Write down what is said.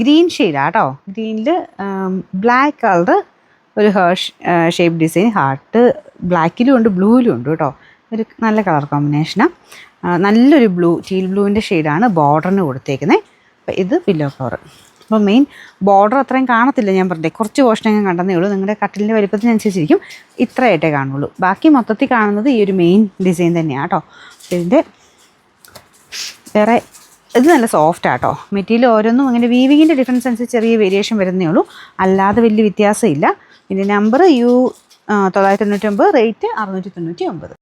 Green ഷെയ്ഡാണ് കേട്ടോ. ഗ്രീനിൽ black colour ഒരു ഷേപ്പ് ഡിസൈൻ, ഹാർട്ട് ബ്ലാക്കിലും ഉണ്ട് ബ്ലൂവിലും ഉണ്ട് കേട്ടോ. ഒരു നല്ല കളർ കോമ്പിനേഷനാണ്. നല്ലൊരു ടീൽ ബ്ലൂവിൻ്റെ ഷെയ്ഡാണ് ബോർഡറിന് കൊടുത്തേക്കുന്നത്. അപ്പോൾ ഇത് പില്ലോ കവർ. അപ്പോൾ മെയിൻ ബോർഡർ അത്രയും കാണത്തില്ല, ഞാൻ പറഞ്ഞേ കുറച്ച് പോർഷനെങ്കിലും കണ്ടെന്നേ ഉള്ളൂ. നിങ്ങളുടെ കട്ടിലിൻ്റെ വലിപ്പത്തിനനുസരിച്ചിരിക്കും, ഇത്രയായിട്ടേ കാണുള്ളൂ. ബാക്കി മൊത്തത്തിൽ കാണുന്നത് ഈ ഒരു മെയിൻ ഡിസൈൻ തന്നെയാണ് കേട്ടോ. ഇതിൻ്റെ വേറെ ഇത് നല്ല സോഫ്റ്റാണ് കേട്ടോ. മെറ്റീരിയൽ ഓരോന്നും അങ്ങനെ വീവിങ്ങിൻ്റെ ഡിഫറൻസ് അനുസരിച്ച് ചെറിയ വേരിയേഷൻ വരുന്നേ ഉള്ളൂ, അല്ലാതെ വലിയ വ്യത്യാസമില്ല. ഇതിൻ്റെ നമ്പർ U 999, റേറ്റ് 699.